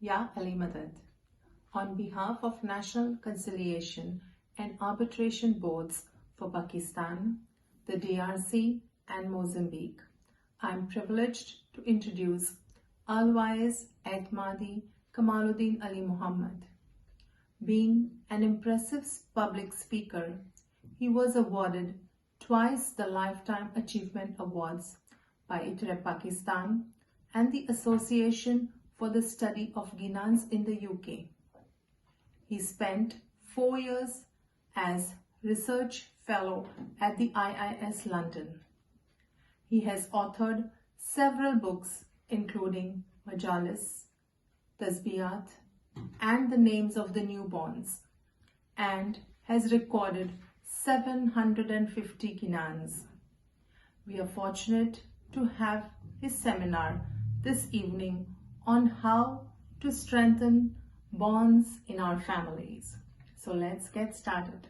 Ya Ali Madad, on behalf of National Conciliation and Arbitration Boards for Pakistan, the DRC and Mozambique, I am privileged to introduce Alwais E'tmadi Kamaluddin Ali Muhammad. Being an impressive public speaker, he was awarded twice the Lifetime Achievement Awards by ITRE Pakistan and the Association for the Study of Ginans in the UK. He spent 4 years as Research Fellow at the IIS London. He has authored several books including Majalis, Tasbiyat, and the Names of the Newborns, and has recorded 750 Ginans. We are fortunate to have his seminar this evening on how to strengthen bonds in our families. So let's get started.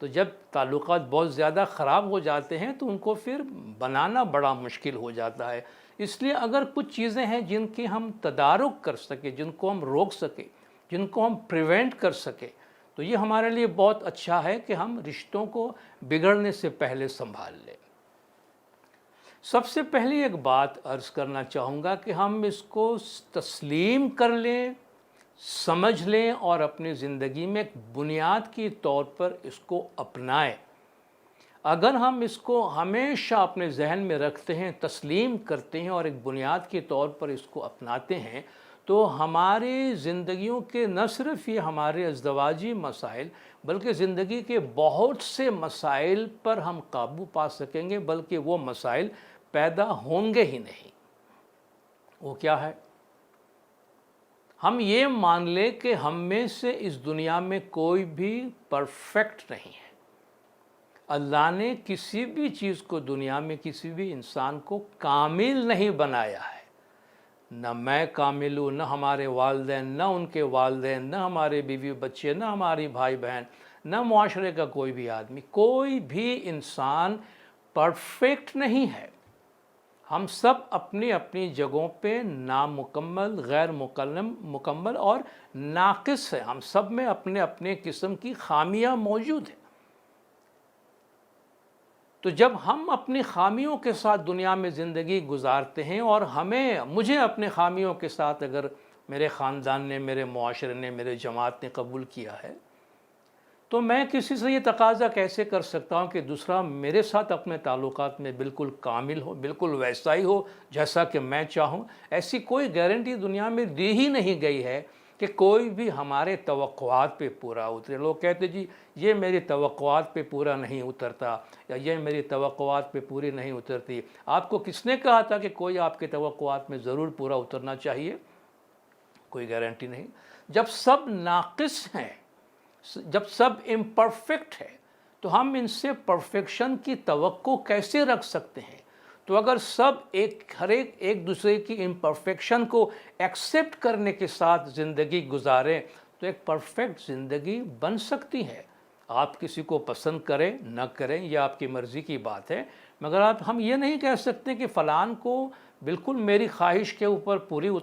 تو جب تعلقات بہت زیادہ خراب ہو جاتے ہیں تو ان کو پھر بنانا بڑا مشکل ہو جاتا ہے. اس لیے اگر کچھ چیزیں ہیں جن کی ہم تدارک کر سکیں، جن کو ہم روک سکیں، جن کو ہم پریونٹ کر سکیں، تو یہ ہمارے لیے بہت اچھا ہے کہ ہم رشتوں کو بگڑنے سے پہلے سنبھال لیں. سب سے پہلی ایک بات عرض کرنا چاہوں گا کہ ہم اس کو تسلیم کر لیں، سمجھ لیں اور اپنی زندگی میں ایک بنیاد کی طور پر اس کو اپنائیں. اگر ہم اس کو ہمیشہ اپنے ذہن میں رکھتے ہیں، تسلیم کرتے ہیں اور ایک بنیاد کے طور پر اس کو اپناتے ہیں، تو ہماری زندگیوں کے نہ صرف یہ ہمارے ازدواجی مسائل بلکہ زندگی کے بہت سے مسائل پر ہم قابو پا سکیں گے، بلکہ وہ مسائل پیدا ہوں گے ہی نہیں. وہ کیا ہے؟ ہم یہ مان لیں کہ ہم میں سے اس دنیا میں کوئی بھی پرفیکٹ نہیں ہے. اللہ نے کسی بھی چیز کو دنیا میں کسی بھی انسان کو کامل نہیں بنایا ہے. نہ میں کامل ہوں، نہ ہمارے والدین، نہ ان کے والدین، نہ ہمارے بیوی بچے، نہ ہماری بھائی بہن، نہ معاشرے کا کوئی بھی آدمی، کوئی بھی انسان پرفیکٹ نہیں ہے. ہم سب اپنی اپنی جگہوں پہ نامکمل، غیر مکمل اور ناقص ہیں. ہم سب میں اپنے اپنے قسم کی خامیاں موجود ہیں. تو جب ہم اپنی خامیوں کے ساتھ دنیا میں زندگی گزارتے ہیں، اور مجھے اپنے خامیوں کے ساتھ اگر میرے خاندان نے، میرے معاشرے نے، میرے جماعت نے قبول کیا ہے، تو میں کسی سے یہ تقاضا کیسے کر سکتا ہوں کہ دوسرا میرے ساتھ اپنے تعلقات میں بالکل کامل ہو، بالکل ویسا ہی ہو جیسا کہ میں چاہوں؟ ایسی کوئی گارنٹی دنیا میں دی ہی نہیں گئی ہے کہ کوئی بھی ہمارے توقعات پہ پورا اترے. لوگ کہتے جی یہ میری توقعات پہ پورا نہیں اترتا، یا یہ میری توقعات پہ پوری نہیں اترتی. آپ کو کس نے کہا تھا کہ کوئی آپ کے توقعات میں ضرور پورا اترنا چاہیے؟ کوئی گارنٹی نہیں. جب سب ناقص ہیں، جب سب امپرفیکٹ ہے، تو ہم ان سے پرفیکشن کی توقع کیسے رکھ سکتے ہیں؟ تو اگر سب ہر ایک دوسرے کی امپرفیکشن کو ایکسیپٹ کرنے کے ساتھ زندگی گزاریں تو ایک پرفیکٹ زندگی بن سکتی ہے. آپ کسی کو پسند کریں نہ کریں یہ آپ کی مرضی کی بات ہے، مگر ہم یہ نہیں کہہ سکتے کہ فلان کو بالکل میری خواہش کے اوپر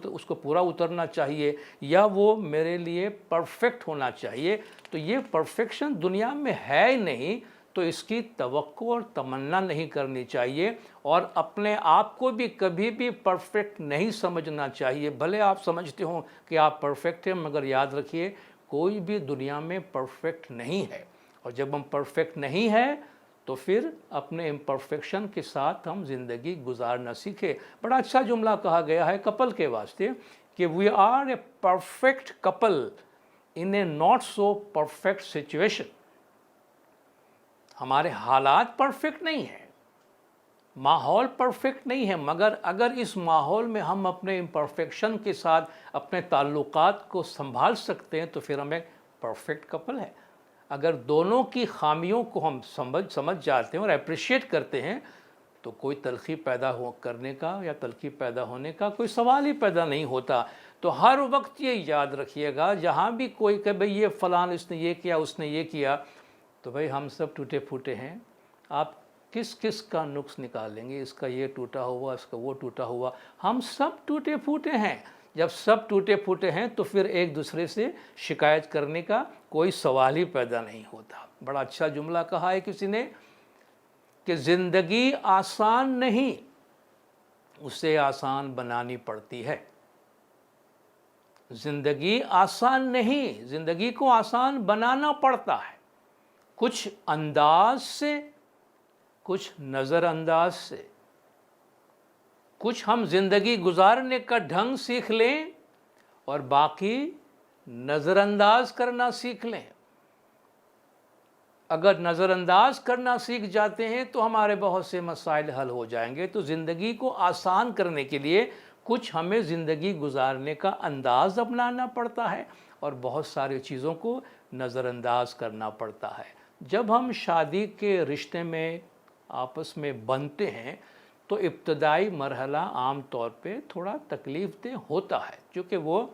اس کو پورا اترنا چاہیے، یا وہ میرے لیے پرفیکٹ ہونا چاہیے. تو یہ پرفیکشن دنیا میں ہے ہی نہیں، تو اس کی توقع اور تمنا نہیں کرنی چاہیے، اور اپنے آپ کو بھی کبھی بھی پرفیکٹ نہیں سمجھنا چاہیے. بھلے آپ سمجھتے ہوں کہ آپ پرفیکٹ ہیں، مگر یاد رکھیے کوئی بھی دنیا میں پرفیکٹ نہیں ہے. اور جب ہم پرفیکٹ نہیں ہیں تو پھر اپنے امپرفیکشن کے ساتھ ہم زندگی گزارنا سیکھیں. بڑا اچھا جملہ کہا گیا ہے کپل کے واسطے کہ we are a perfect couple in a not so perfect situation. ہمارے حالات پرفیکٹ نہیں ہیں، ماحول پرفیکٹ نہیں ہے، مگر اگر اس ماحول میں ہم اپنے امپرفیکشن کے ساتھ اپنے تعلقات کو سنبھال سکتے ہیں تو پھر ہم ایک پرفیکٹ کپل ہے. اگر دونوں کی خامیوں کو ہم سمجھ جاتے ہیں اور اپریشیٹ کرتے ہیں تو کوئی تلخی کرنے کا یا تلخی پیدا ہونے کا کوئی سوال ہی پیدا نہیں ہوتا. تو ہر وقت یہ یاد رکھیے گا جہاں بھی کوئی کہ بھئی یہ فلان اس نے یہ کیا، اس نے یہ کیا، تو بھئی ہم سب ٹوٹے پھوٹے ہیں. آپ کس کا نقص نکالیں گے؟ اس کا یہ ٹوٹا ہوا، اس کا وہ ٹوٹا ہوا. ہم سب ٹوٹے پھوٹے ہیں. جب سب ٹوٹے پھوٹے ہیں تو پھر ایک دوسرے سے شکایت کرنے کا کوئی سوال ہی پیدا نہیں ہوتا. بڑا اچھا جملہ کہا ہے کسی نے کہ زندگی آسان نہیں، اسے آسان بنانی پڑتی ہے. زندگی آسان نہیں، زندگی کو آسان بنانا پڑتا ہے. کچھ انداز سے، کچھ نظر انداز سے. کچھ ہم زندگی گزارنے کا ڈھنگ سیکھ لیں اور باقی نظر انداز کرنا سیکھ لیں. اگر نظر انداز کرنا سیکھ جاتے ہیں تو ہمارے بہت سے مسائل حل ہو جائیں گے. تو زندگی کو آسان کرنے کے لیے کچھ ہمیں زندگی گزارنے کا انداز اپنانا پڑتا ہے اور بہت ساری چیزوں کو نظر انداز کرنا پڑتا ہے. جب ہم شادی کے رشتے میں آپس میں بنتے ہیں تو ابتدائی مرحلہ عام طور پہ تھوڑا تکلیف دہ ہوتا ہے، کیونکہ وہ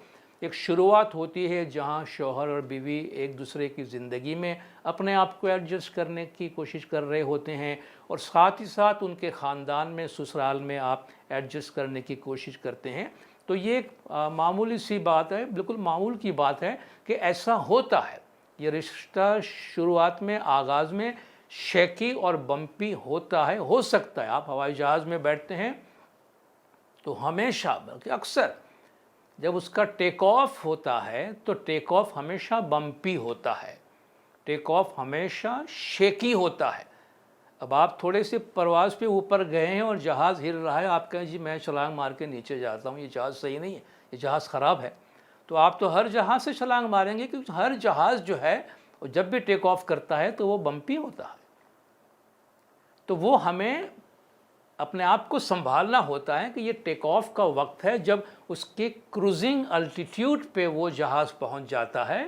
ایک شروعات ہوتی ہے جہاں شوہر اور بیوی ایک دوسرے کی زندگی میں اپنے آپ کو ایڈجسٹ کرنے کی کوشش کر رہے ہوتے ہیں، اور ساتھ ہی ساتھ ان کے خاندان میں، سسرال میں آپ ایڈجسٹ کرنے کی کوشش کرتے ہیں۔ تو یہ ایک معمولی سی بات ہے، بالکل معمول کی بات ہے کہ ایسا ہوتا ہے۔ یہ رشتہ شروعات میں، آغاز میں شیکی اور بمپی ہوتا ہے، ہو سکتا ہے۔ آپ ہوائی جہاز میں بیٹھتے ہیں تو ہمیشہ، بلکہ اکثر جب اس کا ٹیک آف ہوتا ہے تو ٹیک آف ہمیشہ بمپی ہوتا ہے، ٹیک آف ہمیشہ شیکی ہوتا ہے۔ اب آپ تھوڑے سے پرواز پہ اوپر گئے ہیں اور جہاز ہل رہا ہے، آپ کہیں جی میں چھلانگ مار کے نیچے جاتا ہوں، یہ جہاز صحیح نہیں ہے، یہ جہاز خراب ہے، تو آپ تو ہر جہاز سے چھلانگ ماریں گے، کیونکہ ہر جہاز جو ہے جب بھی ٹیک آف کرتا ہے تو وہ بمپی ہوتا ہے۔ تو وہ ہمیں اپنے آپ کو سنبھالنا ہوتا ہے کہ یہ ٹیک آف کا وقت ہے، جب اس کے کروزنگ الٹیٹیوڈ پہ وہ جہاز پہنچ جاتا ہے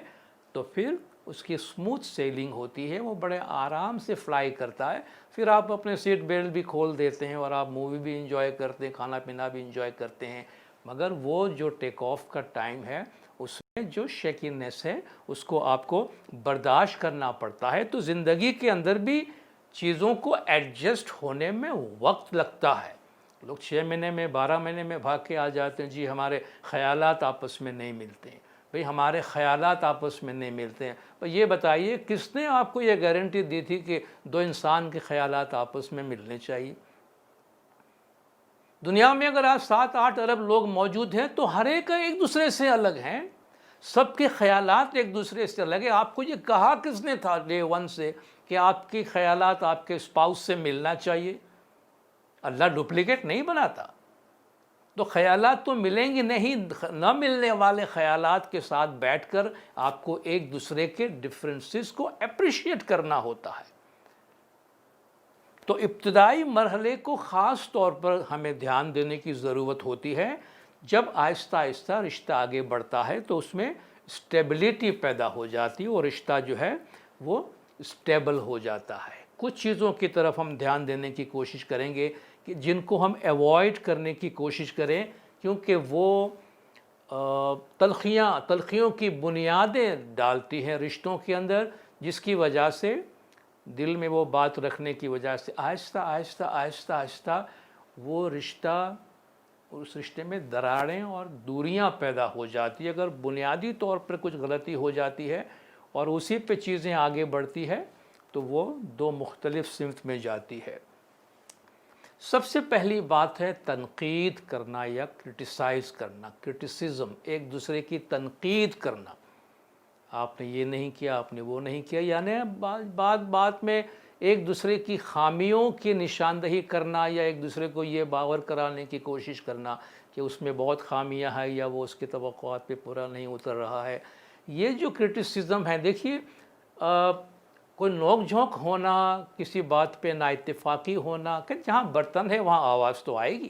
تو پھر اس کی اسموتھ سیلنگ ہوتی ہے، وہ بڑے آرام سے فلائی کرتا ہے۔ پھر آپ اپنے سیٹ بیلٹ بھی کھول دیتے ہیں اور آپ مووی بھی انجوائے کرتے ہیں، کھانا پینا بھی انجوائے کرتے ہیں، مگر وہ جو ٹیک آف کا ٹائم ہے اس میں جو شیکینس ہے اس کو آپ کو برداشت کرنا پڑتا ہے۔ تو زندگی کے اندر بھی چیزوں کو ایڈجسٹ ہونے میں وقت لگتا ہے۔ لوگ 6 مہینے میں، 12 مہینے میں بھاگ کے آ جاتے ہیں، جی ہمارے خیالات آپس میں نہیں ملتے ہیں۔ بھئی ہمارے خیالات آپس میں نہیں ملتے ہیں، تو یہ بتائیے کس نے آپ کو یہ گارنٹی دی تھی کہ دو انسان کے خیالات آپس میں ملنے چاہیے؟ دنیا میں اگر آج 7-8 ارب لوگ موجود ہیں تو ہر ایک دوسرے سے الگ ہیں، سب کے خیالات ایک دوسرے سے الگ ہیں۔ آپ کو یہ کہا کس نے تھا ڈے 1 سے کہ آپ کی خیالات آپ کے اسپاؤس سے ملنا چاہیے؟ اللہ ڈپلیکیٹ نہیں بناتا، تو خیالات تو ملیں گے نہیں، نہ ملنے والے خیالات کے ساتھ بیٹھ کر آپ کو ایک دوسرے کے ڈفرینسز کو اپریشیٹ کرنا ہوتا ہے۔ تو ابتدائی مرحلے کو خاص طور پر ہمیں دھیان دینے کی ضرورت ہوتی ہے۔ جب آہستہ آہستہ رشتہ آگے بڑھتا ہے تو اس میں اسٹیبلٹی پیدا ہو جاتی ہے اور رشتہ جو ہے وہ اسٹیبل ہو جاتا ہے۔ کچھ چیزوں کی طرف ہم دھیان دینے کی کوشش کریں گے کہ جن کو ہم ایوائڈ کرنے کی کوشش کریں، کیونکہ وہ تلخیوں کی بنیادیں ڈالتی ہیں رشتوں کے اندر، جس کی وجہ سے دل میں وہ بات رکھنے کی وجہ سے آہستہ آہستہ آہستہ آہستہ وہ رشتہ، اس رشتے میں دراڑیں اور دوریاں پیدا ہو جاتی ہے۔ اگر بنیادی طور پر کچھ غلطی ہو جاتی ہے اور اسی پہ چیزیں آگے بڑھتی ہے تو وہ دو مختلف سمت میں جاتی ہے۔ سب سے پہلی بات ہے تنقید کرنا یا کرٹیسائز کرنا، کرٹیسزم، ایک دوسرے کی تنقید کرنا۔ آپ نے یہ نہیں کیا، آپ نے وہ نہیں کیا، یعنی بات میں ایک دوسرے کی خامیوں کی نشاندہی کرنا یا ایک دوسرے کو یہ باور کرانے کی کوشش کرنا کہ اس میں بہت خامیاں ہیں یا وہ اس کی توقعات پہ پورا نہیں اتر رہا ہے۔ یہ جو کرٹیسزم ہے، دیکھیے کوئی نوک جھونک ہونا، کسی بات پہ نا اتفاقی ہونا، کہ جہاں برتن ہے وہاں آواز تو آئے گی،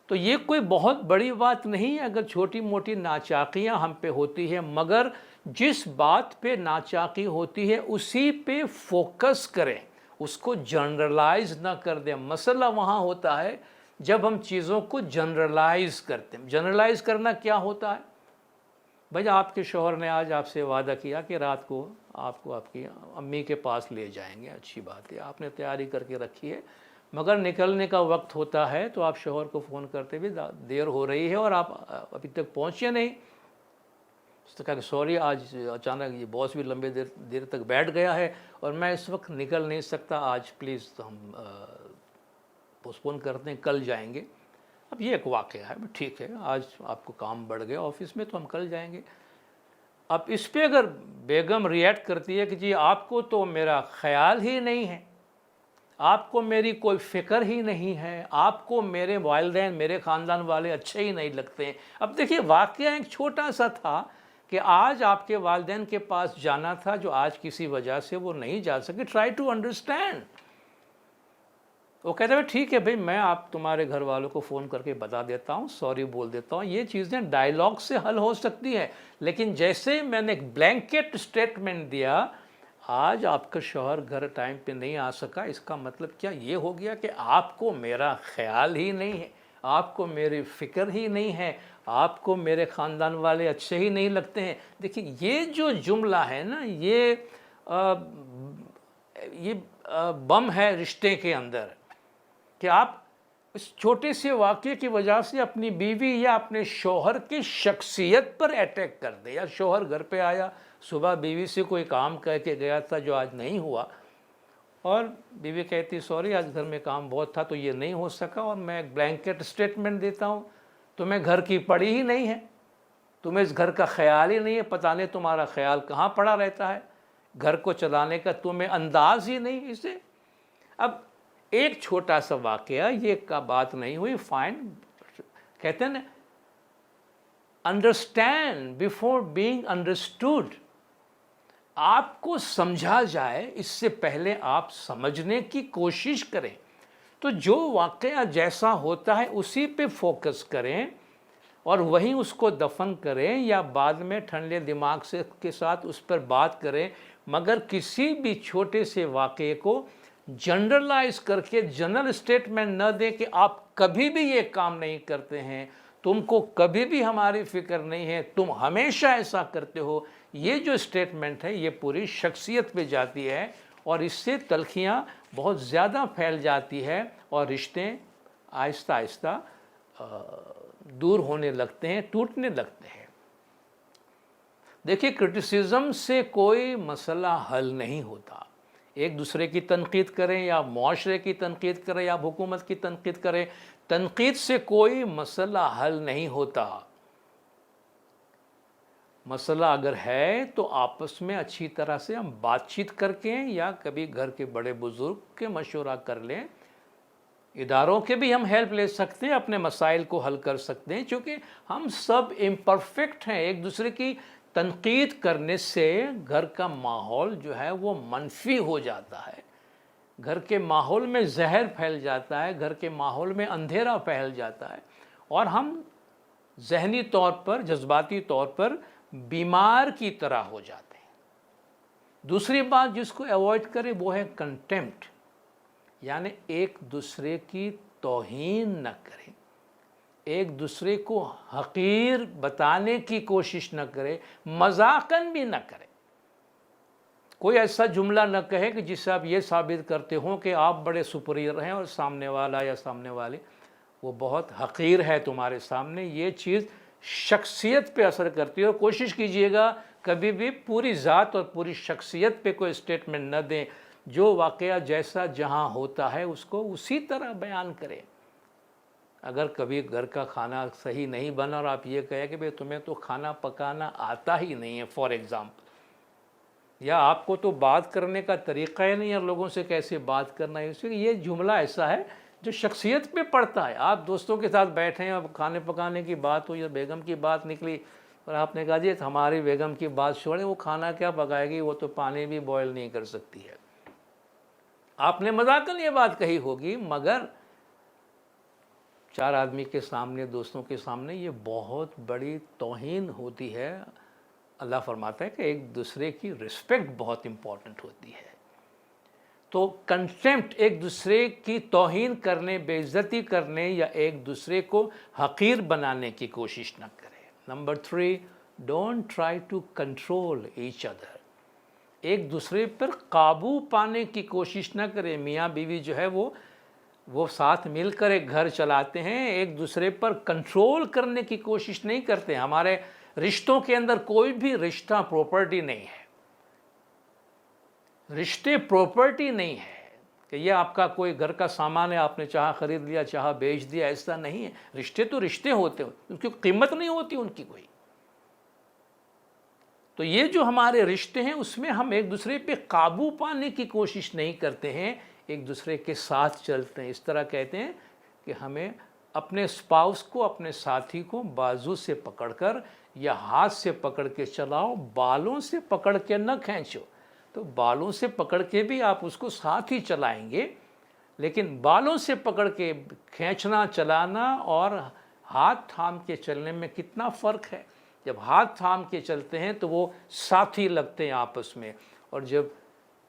تو یہ کوئی بہت بڑی بات نہیں ہے اگر چھوٹی موٹی ناچاقیاں ہم پہ ہوتی ہیں، مگر جس بات پہ ناچاقی ہوتی ہے اسی پہ فوکس کریں، اس کو جنرلائز نہ کر دیں۔ مسئلہ وہاں ہوتا ہے جب ہم چیزوں کو جنرلائز کرتے ہیں۔ جنرلائز کرنا کیا ہوتا ہے؟ بھائی آپ کے شوہر نے آج آپ سے وعدہ کیا کہ رات کو آپ کی امی کے پاس لے جائیں گے، اچھی بات ہے، آپ نے تیاری کر کے رکھی ہے، مگر نکلنے کا وقت ہوتا ہے تو آپ شوہر کو فون کرتے بھی دیر ہو رہی ہے اور آپ ابھی تک پہنچے نہیں۔ اس نے کہا کہ سوری، آج اچانک یہ باس بھی لمبے دیر تک بیٹھ گیا ہے اور میں اس وقت نکل نہیں سکتا، آج پلیز ہم پوسپون کرتے ہیں، کل جائیں گے۔ اب یہ ایک واقعہ ہے، ٹھیک ہے، آج آپ کو کام بڑھ گیا آفس میں تو ہم کل جائیں گے۔ اب اس پہ اگر بیگم ریئیکٹ کرتی ہے کہ جی آپ کو تو میرا خیال ہی نہیں ہے، آپ کو میری کوئی فکر ہی نہیں ہے، آپ کو میرے والدین، میرے خاندان والے اچھے ہی نہیں لگتے ہیں۔ اب دیکھیے واقعہ ایک چھوٹا سا تھا کہ آج آپ کے والدین کے پاس جانا تھا جو آج کسی وجہ سے وہ نہیں جا سکے۔ Try to understand. وہ کہتے ہیں ٹھیک ہے بھائی، میں آپ تمہارے گھر والوں کو فون کر کے بتا دیتا ہوں، سوری بول دیتا ہوں۔ یہ چیزیں ڈائیلاگ سے حل ہو سکتی ہیں، لیکن جیسے میں نے ایک بلینکٹ اسٹیٹمنٹ دیا، آج آپ کا شوہر گھر ٹائم پہ نہیں آ سکا، اس کا مطلب کیا یہ ہو گیا کہ آپ کو میرا خیال ہی نہیں ہے، آپ کو میری فکر ہی نہیں ہے, آپ کو میرے خاندان والے اچھے ہی نہیں لگتے ہیں. دیکھیے یہ جو جملہ ہے نا, یہ بم ہے رشتے کے اندر, کہ آپ اس چھوٹے سے واقعے کی وجہ سے اپنی بیوی یا اپنے شوہر کی شخصیت پر اٹیک کر دیں. یا شوہر گھر پہ آیا, صبح بیوی سے کوئی کام کہہ کے گیا تھا جو آج نہیں ہوا, اور بیوی کہتی سوری آج گھر میں کام بہت تھا تو یہ نہیں ہو سکا, اور میں ایک بلینکٹ اسٹیٹمنٹ دیتا ہوں, تمہیں گھر کی پڑی ہی نہیں ہے, تمہیں اس گھر کا خیال ہی نہیں ہے, پتہ نہیں تمہارا خیال کہاں پڑا رہتا ہے, گھر کو چلانے کا تمہیں انداز ہی نہیں. اسے اب ایک چھوٹا سا واقعہ, یہ کا بات نہیں ہوئی, فائن, کہتے ہیں نا انڈرسٹینڈ بیفور بینگ انڈرسٹوڈ. آپ کو سمجھا جائے اس سے پہلے آپ سمجھنے کی کوشش کریں. تو جو واقعہ جیسا ہوتا ہے اسی پہ فوکس کریں اور وہیں اس کو دفن کریں, یا بعد میں ٹھنڈے دماغ کے ساتھ اس پر بات کریں, مگر کسی بھی چھوٹے سے واقعے کو جنرلائز کر کے جنرل اسٹیٹمنٹ نہ دیں کہ آپ کبھی بھی یہ کام نہیں کرتے ہیں, تم کو کبھی بھی ہماری فکر نہیں ہے, تم ہمیشہ ایسا کرتے ہو. یہ جو اسٹیٹمنٹ ہے یہ پوری شخصیت پہ جاتی ہے, اور اس سے تلخیاں بہت زیادہ پھیل جاتی ہے, اور رشتے آہستہ آہستہ دور ہونے لگتے ہیں, ٹوٹنے لگتے ہیں. دیکھیے کرٹیسزم سے کوئی مسئلہ حل نہیں ہوتا. ایک دوسرے کی تنقید کریں, یا معاشرے کی تنقید کریں, یا حکومت کی تنقید کریں, تنقید سے کوئی مسئلہ حل نہیں ہوتا. مسئلہ اگر ہے تو آپس میں اچھی طرح سے ہم بات چیت کر کے, یا کبھی گھر کے بڑے بزرگ کے مشورہ کر لیں, اداروں کے بھی ہم ہیلپ لے سکتے ہیں, اپنے مسائل کو حل کر سکتے ہیں, چونکہ ہم سب امپرفیکٹ ہیں. ایک دوسرے کی تنقید کرنے سے گھر کا ماحول جو ہے وہ منفی ہو جاتا ہے, گھر کے ماحول میں زہر پھیل جاتا ہے, گھر کے ماحول میں اندھیرا پھیل جاتا ہے, اور ہم ذہنی طور پر, جذباتی طور پر بیمار کی طرح ہو جاتے ہیں. دوسری بات جس کو ایوائڈ کرے وہ ہے کنٹیمپٹ, یعنی ایک دوسرے کی توہین نہ کریں, ایک دوسرے کو حقیر بتانے کی کوشش نہ کرے, مذاقاً بھی نہ کرے. کوئی ایسا جملہ نہ کہے کہ جس سے آپ یہ ثابت کرتے ہوں کہ آپ بڑے سپیریئر ہیں اور سامنے والا یا سامنے والی وہ بہت حقیر ہے تمہارے سامنے. یہ چیز شخصیت پہ اثر کرتی ہے, اور کوشش کیجئے گا کبھی بھی پوری ذات اور پوری شخصیت پہ کوئی اسٹیٹمنٹ نہ دیں. جو واقعہ جیسا جہاں ہوتا ہے اس کو اسی طرح بیان کریں. اگر کبھی گھر کا کھانا صحیح نہیں بنا اور آپ یہ کہیں کہ بھئی تمہیں تو کھانا پکانا آتا ہی نہیں ہے فار ایگزامپل, یا آپ کو تو بات کرنے کا طریقہ ہی نہیں ہے لوگوں سے کیسے بات کرنا ہے, اس لیے یہ جملہ ایسا ہے جو شخصیت پہ پڑتا ہے. آپ دوستوں کے ساتھ بیٹھے ہیں, اب کھانے پکانے کی بات ہوئی یا بیگم کی بات نکلی, اور آپ نے کہا جی ہماری بیگم کی بات چھوڑیں, وہ کھانا کیا پکائے گی, وہ تو پانی بھی بوائل نہیں کر سکتی ہے. آپ نے مذاقاً یہ بات کہی ہوگی, مگر 4 آدمی کے سامنے, دوستوں کے سامنے یہ بہت بڑی توہین ہوتی ہے. اللہ فرماتا ہے کہ ایک دوسرے کی رسپیکٹ بہت امپورٹنٹ ہوتی ہے. تو کنٹیمپٹ, ایک دوسرے کی توہین کرنے, بے عزتی کرنے, یا ایک دوسرے کو حقیر بنانے کی کوشش نہ کرے. Number 3, don't try to control each other. ایک دوسرے پر قابو پانے کی کوشش نہ کرے. میاں بیوی جو ہے وہ ساتھ مل کر ایک گھر چلاتے ہیں, ایک دوسرے پر کنٹرول کرنے کی کوشش نہیں کرتے. ہمارے رشتوں کے اندر کوئی بھی رشتہ پراپرٹی نہیں ہے. رشتے پراپرٹی نہیں ہے کہ یہ آپ کا کوئی گھر کا سامان ہے, آپ نے چاہا خرید لیا چاہا بیچ دیا, ایسا نہیں ہے. رشتے تو رشتے ہوتے ہیں, ان کی قیمت نہیں ہوتی ان کی کوئی. تو یہ جو ہمارے رشتے ہیں اس میں ہم ایک دوسرے پہ قابو پانے کی کوشش نہیں کرتے ہیں, ایک دوسرے کے ساتھ چلتے ہیں. اس طرح کہتے ہیں کہ ہمیں اپنے اسپاؤس کو, اپنے ساتھی کو بازو سے پکڑ کر یا ہاتھ سے پکڑ کے چلاؤ, بالوں سے پکڑ کے نہ کھینچو. تو بالوں سے پکڑ کے بھی آپ اس کو ساتھ ہی چلائیں گے, لیکن بالوں سے پکڑ کے کھینچنا, چلانا اور ہاتھ تھام کے چلنے میں کتنا فرق ہے. جب ہاتھ تھام کے چلتے ہیں تو وہ ساتھی لگتے ہیں آپس میں, اور جب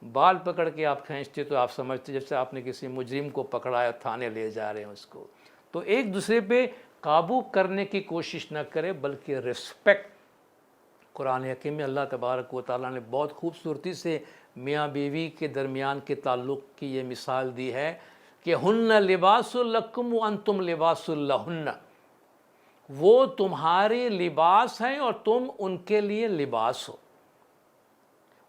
بال پکڑ کے آپ کھینچتے تو آپ سمجھتے جیسے آپ نے کسی مجرم کو پکڑایا, تھانے لے جا رہے ہیں اس کو. تو ایک دوسرے پہ قابو کرنے کی کوشش نہ کرے بلکہ رسپیکٹ. قرآن حکیم میں اللہ تبارک و تعالیٰ نے بہت خوبصورتی سے میاں بیوی کے درمیان کے تعلق کی یہ مثال دی ہے کہ ہن لباس لکم وانتم لباس لہن. وہ تمہارے لباس ہیں اور تم ان کے لیے لباس ہو.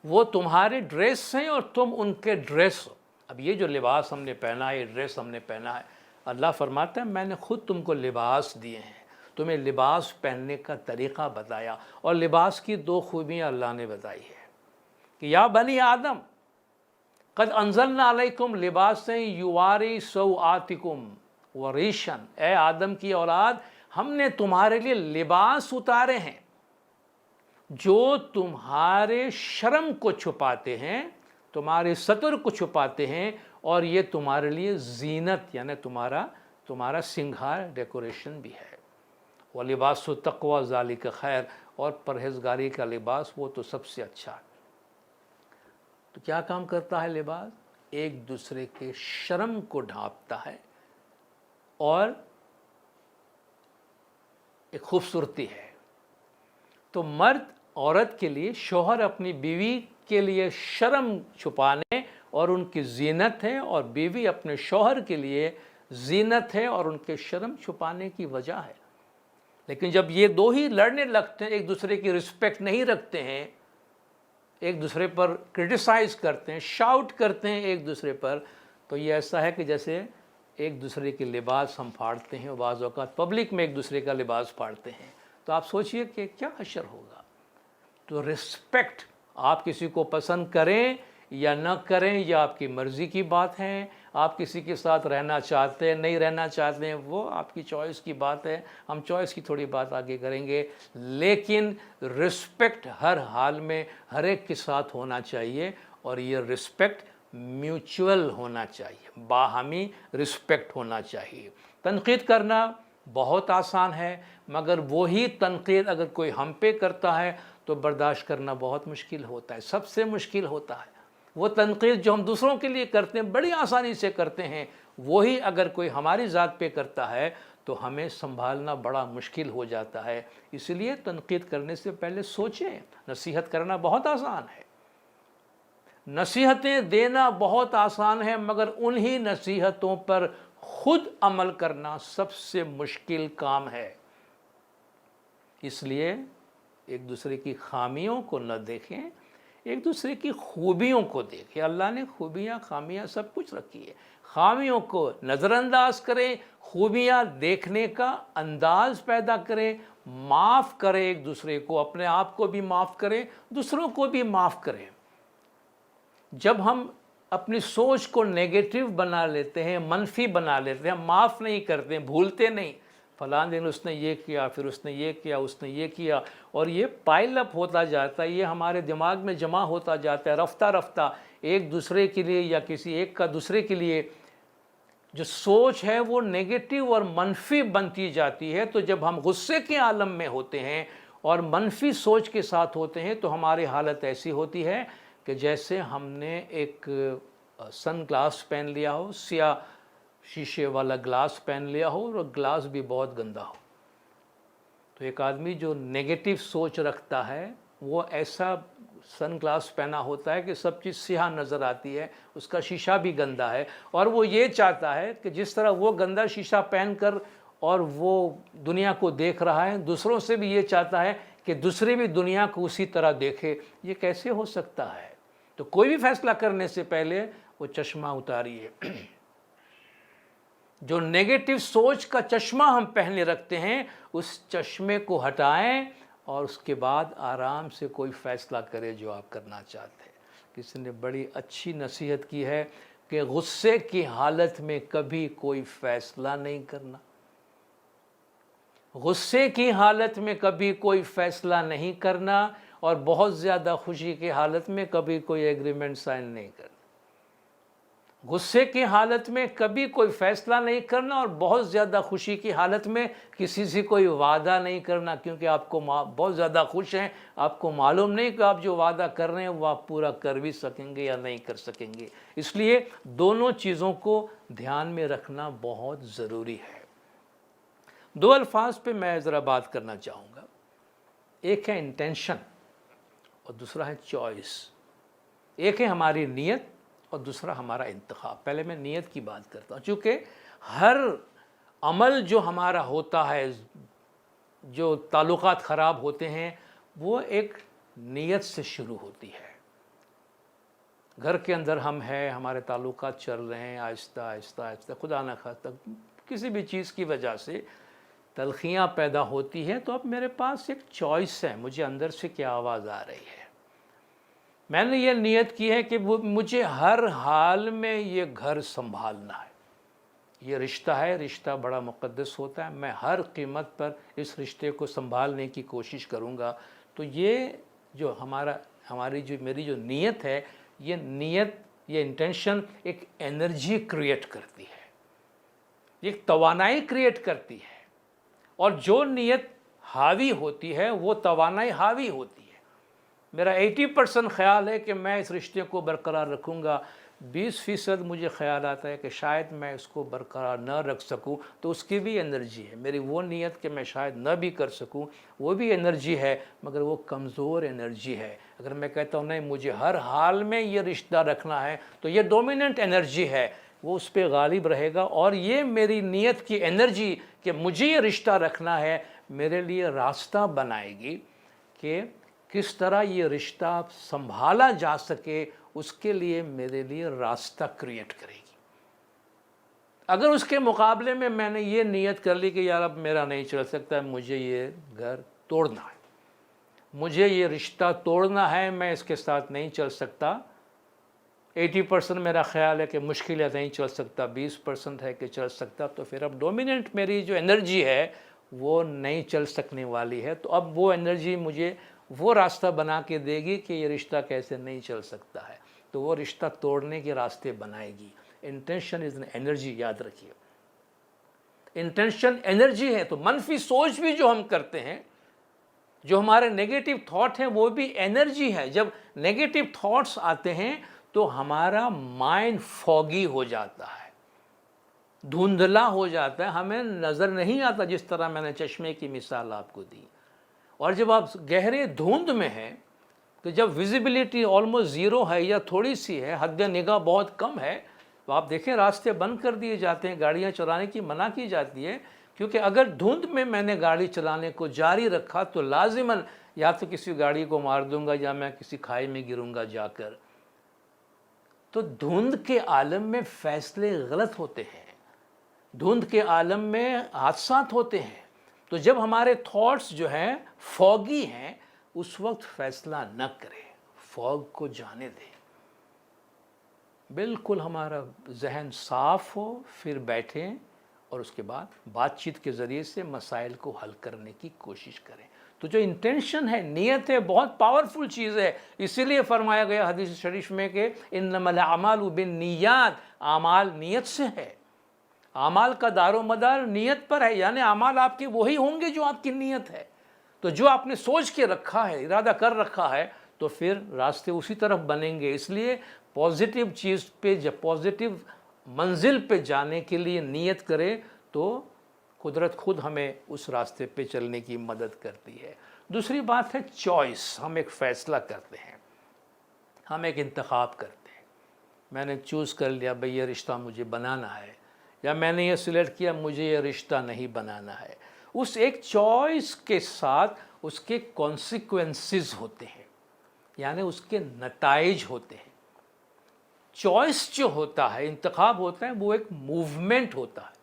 وہ تمہارے ڈریس ہیں اور تم ان کے ڈریس ہو. اب یہ جو لباس ہم نے پہنا ہے, یہ ڈریس ہم نے پہنا ہے, اللہ فرماتا ہے میں نے خود تم کو لباس دیے ہیں, تمہیں لباس پہننے کا طریقہ بتایا. اور لباس کی 2 خوبیاں اللہ نے بتائی ہے کہ یا بنی آدم قد انزلنا علیکم لباسا یواری سوآتکم وریشا. اے آدم کی اولاد, ہم نے تمہارے لیے لباس اتارے ہیں جو تمہارے شرم کو چھپاتے ہیں, تمہارے ستر کو چھپاتے ہیں, اور یہ تمہارے لیے زینت یعنی تمہارا سنگھار ڈیکوریشن بھی ہے. وَلِبَاسُ التَّقْوَىٰ ذَلِكَ خیر. اور پرہیزگاری کا لباس وہ تو سب سے اچھا ہے. تو کیا کام کرتا ہے لباس؟ ایک دوسرے کے شرم کو ڈھانپتا ہے اور ایک خوبصورتی ہے. تو مرد عورت کے لیے, شوہر اپنی بیوی کے لیے شرم چھپانے اور ان کی زینت ہے, اور بیوی اپنے شوہر کے لیے زینت ہے اور ان کے شرم چھپانے کی وجہ ہے. لیکن جب یہ 2 ہی لڑنے لگتے ہیں, ایک دوسرے کی رسپیکٹ نہیں رکھتے ہیں, ایک دوسرے پر کرٹیسائز کرتے ہیں, شاؤٹ کرتے ہیں ایک دوسرے پر, تو یہ ایسا ہے کہ جیسے ایک دوسرے کے لباس ہم پھاڑتے ہیں, بعض اوقات پبلک میں ایک دوسرے کا لباس پھاڑتے ہیں. تو آپ سوچئے کہ کیا حشر ہوگا. تو رسپیکٹ, آپ کسی کو پسند کریں یا نہ کریں یہ آپ کی مرضی کی بات ہے. آپ کسی کے ساتھ رہنا چاہتے ہیں نہیں رہنا چاہتے ہیں وہ آپ کی چوائس کی بات ہے. ہم چوائس کی تھوڑی بات آگے کریں گے, لیکن رسپیکٹ ہر حال میں ہر ایک کے ساتھ ہونا چاہیے, اور یہ رسپیکٹ میوچول ہونا چاہیے, باہمی رسپیکٹ ہونا چاہیے. تنقید کرنا بہت آسان ہے, مگر وہی تنقید اگر کوئی ہم پہ کرتا ہے تو برداشت کرنا بہت مشکل ہوتا ہے, سب سے مشکل ہوتا ہے. وہ تنقید جو ہم دوسروں کے لیے کرتے ہیں بڑی آسانی سے کرتے ہیں, وہی اگر کوئی ہماری ذات پہ کرتا ہے تو ہمیں سنبھالنا بڑا مشکل ہو جاتا ہے. اس لیے تنقید کرنے سے پہلے سوچیں. نصیحت کرنا بہت آسان ہے, نصیحتیں دینا بہت آسان ہے, مگر انہی نصیحتوں پر خود عمل کرنا سب سے مشکل کام ہے. اس لیے ایک دوسرے کی خامیوں کو نہ دیکھیں, ایک دوسرے کی خوبیوں کو دیکھیں. اللہ نے خوبیاں خامیاں سب کچھ رکھی ہے. خامیوں کو نظر انداز کریں, خوبیاں دیکھنے کا انداز پیدا کریں, معاف کریں ایک دوسرے کو, اپنے آپ کو بھی معاف کریں, دوسروں کو بھی معاف کریں. جب ہم اپنی سوچ کو نیگیٹو بنا لیتے ہیں, منفی بنا لیتے ہیں, معاف نہیں کرتے ہیں, بھولتے نہیں, فلاں دن اس نے یہ کیا, پھر اس نے یہ کیا, اس نے یہ کیا, اور یہ پائل اپ ہوتا جاتا ہے, یہ ہمارے دماغ میں جمع ہوتا جاتا ہے. رفتہ رفتہ ایک دوسرے کے لیے یا کسی ایک کا دوسرے کے لیے جو سوچ ہے وہ نیگیٹو اور منفی بنتی جاتی ہے. تو جب ہم غصے کے عالم میں ہوتے ہیں اور منفی سوچ کے ساتھ ہوتے ہیں تو ہماری حالت ایسی ہوتی ہے کہ جیسے ہم نے ایک سن گلاس پہن لیا ہو, سیاہ شیشے والا گلاس پہن لیا ہو, اور گلاس بھی بہت گندا ہو. تو ایک آدمی جو نیگیٹو سوچ رکھتا ہے وہ ایسا سن گلاس پہنا ہوتا ہے کہ سب چیز سیاہ نظر آتی ہے, اس کا شیشہ بھی گندا ہے, اور وہ یہ چاہتا ہے کہ جس طرح وہ گندا شیشہ پہن کر اور وہ دنیا کو دیکھ رہا ہے, دوسروں سے بھی یہ چاہتا ہے کہ دوسرے بھی دنیا کو اسی طرح دیکھے. یہ کیسے ہو سکتا ہے؟ تو کوئی بھی فیصلہ کرنے سے پہلے وہ چشمہ اتاریے. جو نیگیٹو سوچ کا چشمہ ہم پہنے رکھتے ہیں اس چشمے کو ہٹائیں, اور اس کے بعد آرام سے کوئی فیصلہ کرے جو آپ کرنا چاہتے ہیں. کسی نے بڑی اچھی نصیحت کی ہے کہ غصے کی حالت میں کبھی کوئی فیصلہ نہیں کرنا, غصے کی حالت میں کبھی کوئی فیصلہ نہیں کرنا, اور بہت زیادہ خوشی کی حالت میں کبھی کوئی ایگریمنٹ سائن نہیں کرنا. غصے کی حالت میں کبھی کوئی فیصلہ نہیں کرنا, اور بہت زیادہ خوشی کی حالت میں کسی سے کوئی وعدہ نہیں کرنا, کیونکہ آپ کو بہت زیادہ خوش ہیں, آپ کو معلوم نہیں کہ آپ جو وعدہ کر رہے ہیں وہ آپ پورا کر بھی سکیں گے یا نہیں کر سکیں گے. اس لیے دونوں چیزوں کو دھیان میں رکھنا بہت ضروری ہے. دو الفاظ پہ میں ذرا بات کرنا چاہوں گا. ایک ہے انٹینشن اور دوسرا ہے چوائس. ایک ہے ہماری نیت اور دوسرا ہمارا انتخاب. پہلے میں نیت کی بات کرتا ہوں. چونکہ ہر عمل جو ہمارا ہوتا ہے، جو تعلقات خراب ہوتے ہیں، وہ ایک نیت سے شروع ہوتی ہے. گھر کے اندر ہم ہیں، ہمارے تعلقات چل رہے ہیں، آہستہ آہستہ آہستہ خدا نہ خواستہ کسی بھی چیز کی وجہ سے تلخیاں پیدا ہوتی ہے، تو اب میرے پاس ایک چوائس ہے، مجھے اندر سے کیا آواز آ رہی ہے. میں نے یہ نیت کی ہے کہ مجھے ہر حال میں یہ گھر سنبھالنا ہے. یہ رشتہ ہے، رشتہ بڑا مقدس ہوتا ہے، میں ہر قیمت پر اس رشتے کو سنبھالنے کی کوشش کروں گا. تو یہ جو میری جو نیت ہے، یہ نیت، یہ انٹینشن ایک انرجی کریٹ کرتی ہے، ایک توانائی کریٹ کرتی ہے. اور جو نیت حاوی ہوتی ہے وہ توانائی حاوی ہوتی ہے. میرا 80% خیال ہے کہ میں اس رشتے کو برقرار رکھوں گا. 20% مجھے خیال آتا ہے کہ شاید میں اس کو برقرار نہ رکھ سکوں، تو اس کی بھی انرجی ہے. میری وہ نیت کہ میں شاید نہ بھی کر سکوں، وہ بھی انرجی ہے، مگر وہ کمزور انرجی ہے. اگر میں کہتا ہوں نہیں مجھے ہر حال میں یہ رشتہ رکھنا ہے، تو یہ ڈومیننٹ انرجی ہے، وہ اس پہ غالب رہے گا. اور یہ میری نیت کی انرجی کہ مجھے یہ رشتہ رکھنا ہے، میرے لیے راستہ بنائے گی کہ کس طرح یہ رشتہ سنبھالا جا سکے. اس کے لیے میرے لیے راستہ کریٹ کرے گی. اگر اس کے مقابلے میں میں نے یہ نیت کر لی کہ یار اب میرا نہیں چل سکتا، مجھے یہ گھر توڑنا ہے، مجھے یہ رشتہ توڑنا ہے، میں اس کے ساتھ نہیں چل سکتا، 80% میرا خیال ہے کہ مشکل ہے نہیں چل سکتا، 20% ہے کہ چل سکتا، تو پھر اب ڈومیننٹ میری جو انرجی ہے وہ نہیں چل سکنے والی ہے. تو اب وہ انرجی مجھے وہ راستہ بنا کے دے گی کہ یہ رشتہ کیسے نہیں چل سکتا ہے. تو وہ رشتہ توڑنے کے راستے بنائے گی. انٹینشن از این انرجی، یاد رکھیے. انٹینشن انرجی ہے. تو منفی سوچ بھی جو ہم کرتے ہیں، جو ہمارے نیگیٹو تھاٹ ہیں، وہ بھی انرجی ہے. جب نیگیٹو تھاٹس آتے ہیں تو ہمارا مائنڈ فوگی ہو جاتا ہے، دھندلا ہو جاتا ہے، ہمیں نظر نہیں آتا، جس طرح میں نے چشمے کی مثال آپ کو دی. اور جب آپ گہرے دھند میں ہیں، تو جب ویزیبلٹی آلموسٹ زیرو ہے یا تھوڑی سی ہے، حد نگاہ بہت کم ہے، تو آپ دیکھیں راستے بند کر دیے جاتے ہیں، گاڑیاں چلانے کی منع کی جاتی ہے. کیونکہ اگر دھند میں نے گاڑی چلانے کو جاری رکھا تو لازماً یا تو کسی گاڑی کو مار دوں گا یا میں کسی کھائی میں گروں گا جا کر. تو دھند کے عالم میں فیصلے غلط ہوتے ہیں، دھند کے عالم میں حادثات ہوتے ہیں. تو جب ہمارے تھاٹس جو ہیں فوگی ہیں، اس وقت فیصلہ نہ کریں، فوگ کو جانے دیں. بالکل ہمارا ذہن صاف ہو، پھر بیٹھیں اور اس کے بعد بات چیت کے ذریعے سے مسائل کو حل کرنے کی کوشش کریں. تو جو انٹینشن ہے، نیت ہے، بہت پاورفل چیز ہے. اسی لیے فرمایا گیا حدیث شریف میں کہ انما الاعمال بالنیات، اعمال نیت سے ہے. اعمال کا دار و مدار نیت پر ہے، یعنی اعمال آپ کے وہی ہوں گے جو آپ کی نیت ہے. تو جو آپ نے سوچ کے رکھا ہے، ارادہ کر رکھا ہے، تو پھر راستے اسی طرف بنیں گے. اس لیے پازیٹیو چیز پہ، جب پازیٹیو منزل پہ جانے کے لیے نیت کرے تو قدرت خود ہمیں اس راستے پہ چلنے کی مدد کرتی ہے. دوسری بات ہے چوائس. ہم ایک فیصلہ کرتے ہیں، ہم ایک انتخاب کرتے ہیں. میں نے چوز کر لیا بھئی یہ رشتہ مجھے بنانا ہے، یا میں نے یہ سلیکٹ کیا مجھے یہ رشتہ نہیں بنانا ہے. اس ایک چوائس کے ساتھ اس کے کانسیکوینسز ہوتے ہیں، یعنی اس کے نتائج ہوتے ہیں. چوائس جو ہوتا ہے، انتخاب ہوتا ہے، وہ ایک موومنٹ ہوتا ہے،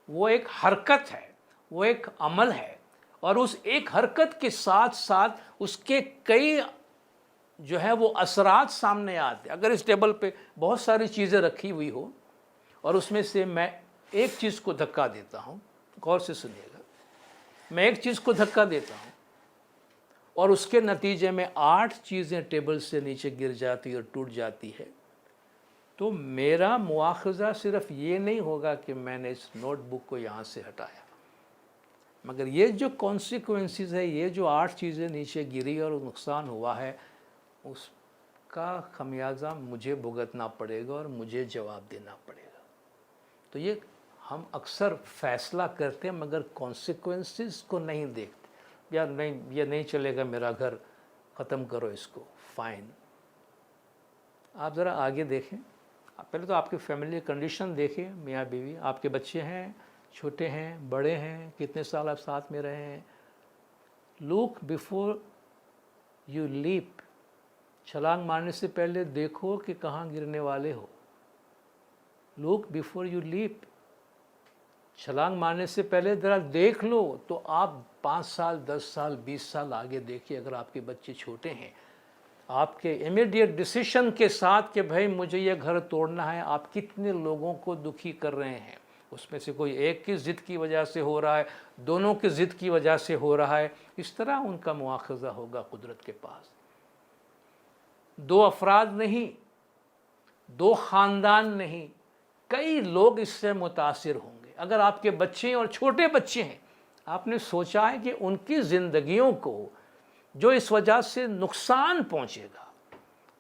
وہ ایک حرکت ہے، وہ ایک عمل ہے. اور اس ایک حرکت کے ساتھ ساتھ اس کے کئی جو ہے وہ اثرات سامنے آتے. اگر اس ٹیبل پہ بہت ساری چیزیں رکھی ہوئی ہو اور اس میں سے میں ایک چیز کو دھکا دیتا ہوں، غور سے سنیے گا، میں ایک چیز کو دھکا دیتا ہوں اور اس کے نتیجے میں 8 چیزیں ٹیبل سے نیچے گر جاتی اور ٹوٹ جاتی ہے، تو میرا مواخذہ صرف یہ نہیں ہوگا کہ میں نے اس نوٹ بک کو یہاں سے ہٹایا، مگر یہ جو کانسیکوینسز ہے، یہ جو 8 چیزیں نیچے گری اور نقصان ہوا ہے، اس کا خمیازہ مجھے بھگتنا پڑے گا اور مجھے جواب دینا پڑے گا. تو یہ ہم اکثر فیصلہ کرتے ہیں مگر کانسیکوینسز کو نہیں دیکھتے. یا نہیں یہ نہیں چلے گا میرا گھر, ختم کرو اس کو, فائن. آپ ذرا آگے دیکھیں, پہلے تو آپ کی فیملی کنڈیشن دیکھیں, میاں بیوی, آپ کے بچے ہیں, چھوٹے ہیں, بڑے ہیں, کتنے سال آپ ساتھ میں رہے ہیں. لک بیفور یو لیپ, چھلانگ مارنے سے پہلے دیکھو کہ کہاں گرنے والے ہو. لک بیفور یو لیپ, چھلانگ مارنے سے پہلے ذرا دیکھ لو تو آپ 5 سال 10 سال 20 سال آگے دیکھیے. اگر آپ کے بچے چھوٹے ہیں, آپ کے امیڈیٹ ڈیسیشن کے ساتھ کہ بھائی مجھے یہ گھر توڑنا ہے, آپ کتنے لوگوں کو دکھی کر رہے ہیں. اس میں سے کوئی ایک کی ضد کی وجہ سے ہو رہا ہے, دونوں کی ضد کی وجہ سے ہو رہا ہے. اس طرح ان کا مواخذہ ہوگا قدرت کے پاس. 2 افراد نہیں, 2 خاندان نہیں, کئی لوگ اس سے متاثر ہوں گے. اگر آپ کے بچے اور چھوٹے بچے ہیں, آپ نے سوچا ہے کہ ان کی زندگیوں کو جو اس وجہ سے نقصان پہنچے گا,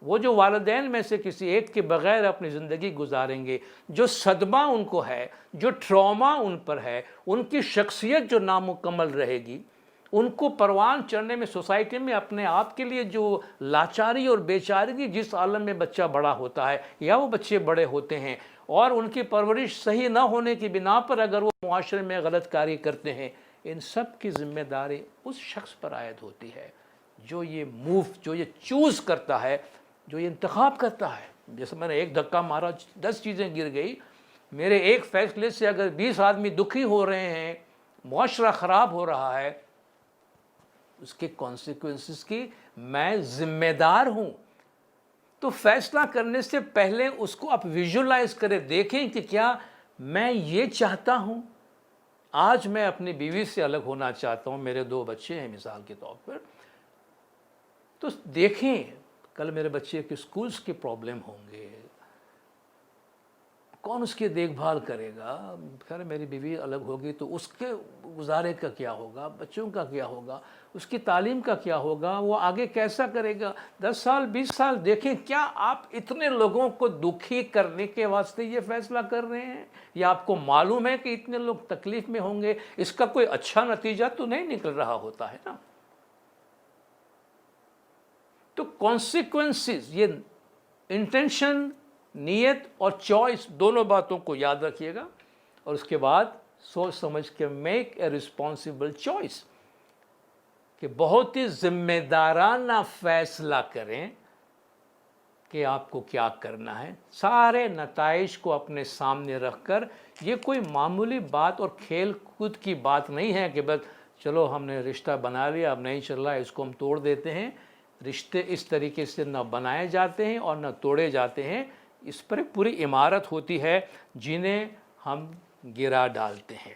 وہ جو والدین میں سے کسی ایک کے بغیر اپنی زندگی گزاریں گے, جو صدمہ ان کو ہے, جو ٹراما ان پر ہے, ان کی شخصیت جو نامکمل رہے گی, ان کو پروان چڑھنے میں سوسائٹی میں اپنے آپ کے لیے جو لاچاری اور بیچارگی جس عالم میں بچہ بڑا ہوتا ہے یا وہ بچے بڑے ہوتے ہیں, اور ان کی پرورش صحیح نہ ہونے کی بنا پر اگر وہ معاشرے میں غلط کاری کرتے ہیں, ان سب کی ذمہ داری اس شخص پر عائد ہوتی ہے جو یہ چوز کرتا ہے, جو یہ انتخاب کرتا ہے. جیسے میں نے ایک دھکا مارا 10 چیزیں گر گئی, میرے ایک فیصلے سے اگر 20 آدمی دکھی ہو رہے ہیں, معاشرہ خراب ہو رہا ہے, اس کے کانسیکوینسز کی میں ذمہ دار ہوں. تو فیصلہ کرنے سے پہلے اس کو آپ ویژولائز کریں, دیکھیں کہ کیا میں یہ چاہتا ہوں. آج میں اپنی بیوی سے الگ ہونا چاہتا ہوں, میرے 2 بچے ہیں مثال کے طور پر, تو دیکھیں کل میرے بچے کے سکولز کی پرابلم ہوں گے, کون اس کی دیکھ بھال کرے گا. خیر میری بیوی الگ ہوگی تو اس کے گزارے کا کیا ہوگا, بچوں کا کیا ہوگا, اس کی تعلیم کا کیا ہوگا, وہ آگے کیسا کرے گا. 10 سال 20 سال دیکھیں, کیا آپ اتنے لوگوں کو دکھی کرنے کے واسطے یہ فیصلہ کر رہے ہیں, یا آپ کو معلوم ہے کہ اتنے لوگ تکلیف میں ہوں گے, اس کا کوئی اچھا نتیجہ تو نہیں نکل رہا ہوتا ہے نا. تو کانسیکوینسز, یہ انٹینشن, نیت اور چوائس دونوں باتوں کو یاد رکھیے گا, اور اس کے بعد سوچ سمجھ کے میک اے رسپانسبل چوائس, کہ بہت ہی ذمہ دارانہ فیصلہ کریں کہ آپ کو کیا کرنا ہے. سارے نتائج کو اپنے سامنے رکھ کر, یہ کوئی معمولی بات اور کھیل کود کی بات نہیں ہے کہ بس چلو ہم نے رشتہ بنا لیا, اب نہیں چل رہا ہے, اس کو ہم توڑ دیتے ہیں. رشتے اس طریقے سے نہ بنائے جاتے ہیں اور نہ توڑے جاتے ہیں, اس پر ایک پوری عمارت ہوتی ہے جنہیں ہم گرا ڈالتے ہیں.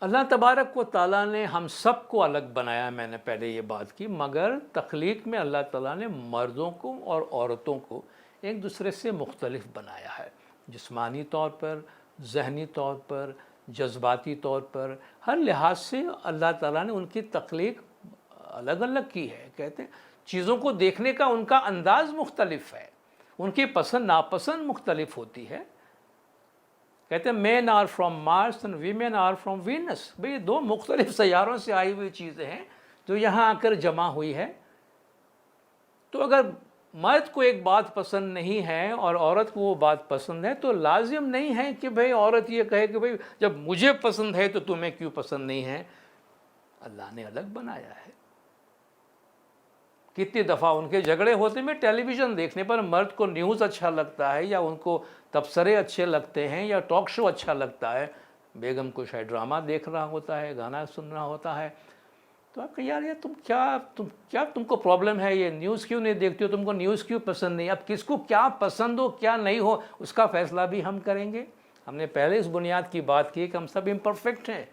اللہ تبارک و تعالیٰ نے ہم سب کو الگ بنایا, میں نے پہلے یہ بات کی, مگر تخلیق میں اللہ تعالیٰ نے مردوں کو اور عورتوں کو ایک دوسرے سے مختلف بنایا ہے. جسمانی طور پر, ذہنی طور پر, جذباتی طور پر, ہر لحاظ سے اللہ تعالیٰ نے ان کی تخلیق الگ الگ کی ہے. کہتے ہیں چیزوں کو دیکھنے کا ان کا انداز مختلف ہے, ان کی پسند ناپسند مختلف ہوتی ہے. کہتے ہیں men are from Mars and women are from Venus. بھئی 2 مختلف سیاروں سے آئی ہوئی چیزیں ہیں جو یہاں آ کر جمع ہوئی ہے. تو اگر مرد کو ایک بات پسند نہیں ہے اور عورت کو وہ بات پسند ہے, تو لازم نہیں ہے کہ بھئی عورت یہ کہے کہ بھئی جب مجھے پسند ہے تو تمہیں کیوں پسند نہیں ہے. اللہ نے الگ بنایا ہے. کتنی دفعہ ان کے جھگڑے ہوتے ہیں ٹیلی ویژن دیکھنے پر, مرد کو نیوز اچھا لگتا ہے یا ان کو تبصرے اچھے لگتے ہیں یا ٹاک شو اچھا لگتا ہے, بیگم کو شاید ڈرامہ دیکھ رہا ہوتا ہے, گانا سن رہا ہوتا ہے. تو آپ کہ یار یہ تم کو پرابلم ہے, یہ نیوز کیوں نہیں دیکھتی ہو, تم کو نیوز کیوں پسند نہیں. اب کس کو کیا پسند ہو کیا نہیں ہو اس کا فیصلہ بھی ہم کریں گے. ہم نے پہلے اس بنیاد کی بات کی کہ ہم سب امپرفیکٹ ہیں,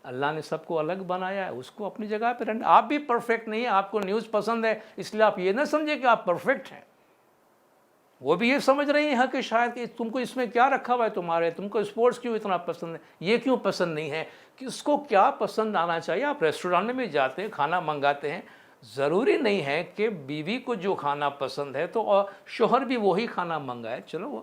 اللہ نے سب کو الگ بنایا ہے, اس کو اپنی جگہ پہ رہنا. آپ بھی پرفیکٹ نہیں ہیں, آپ کو نیوز پسند ہے اس لیے آپ یہ نہ سمجھیں کہ آپ پرفیکٹ ہیں. وہ بھی یہ سمجھ رہی ہیں کہ شاید کہ تم کو اس میں کیا رکھا ہوا ہے تمہارے, تم کو اسپورٹس کیوں اتنا پسند ہے, یہ کیوں پسند نہیں ہے. کس کو کیا پسند آنا چاہیے. آپ ریسٹورانٹ میں جاتے ہیں, کھانا منگاتے ہیں, ضروری نہیں ہے کہ بیوی کو جو کھانا پسند ہے تو شوہر بھی وہی کھانا منگائے. چلو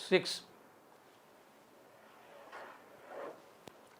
6,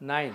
9।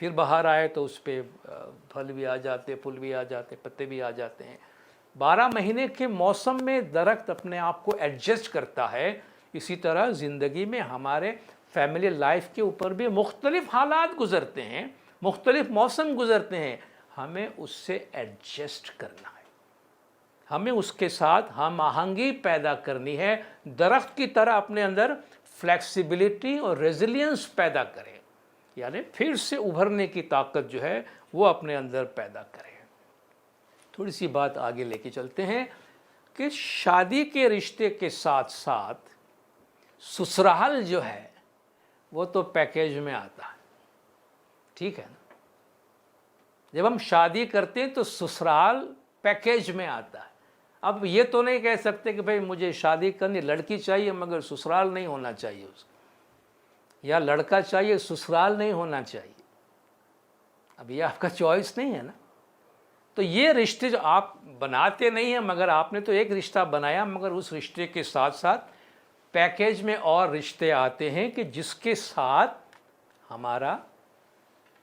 پھر بہار آئے تو اس پہ پھل بھی آ جاتے، پھول بھی آ جاتے، پتے بھی آ جاتے ہیں۔ 12 مہینے کے موسم میں درخت اپنے آپ کو ایڈجسٹ کرتا ہے۔ اسی طرح زندگی میں ہمارے فیملی لائف کے اوپر بھی مختلف حالات گزرتے ہیں، مختلف موسم گزرتے ہیں، ہمیں اس سے ایڈجسٹ کرنا ہے، ہمیں اس کے ساتھ ہم آہنگی پیدا کرنی ہے، درخت کی طرح اپنے اندر فلیکسیبلٹی اور ریزیلینس پیدا کریں، یعنی پھر سے ابھرنے کی طاقت جو ہے وہ اپنے اندر پیدا کریں۔ تھوڑی سی بات آگے لے کے چلتے ہیں کہ شادی کے رشتے کے ساتھ ساتھ سسرال جو ہے وہ تو پیکیج میں آتا ہے، ٹھیک ہے نا؟ جب ہم شادی کرتے ہیں تو سسرال پیکیج میں آتا ہے۔ اب یہ تو نہیں کہہ سکتے کہ بھئی مجھے شادی کرنی، لڑکی چاہیے مگر سسرال نہیں ہونا چاہیے اس کا، یا لڑکا چاہیے سسرال نہیں ہونا چاہیے۔ اب یہ آپ کا چوائس نہیں ہے نا۔ تو یہ رشتے جو آپ بناتے نہیں ہیں، مگر آپ نے تو ایک رشتہ بنایا، مگر اس رشتے کے ساتھ ساتھ پیکیج میں اور رشتے آتے ہیں کہ جس کے ساتھ ہمارا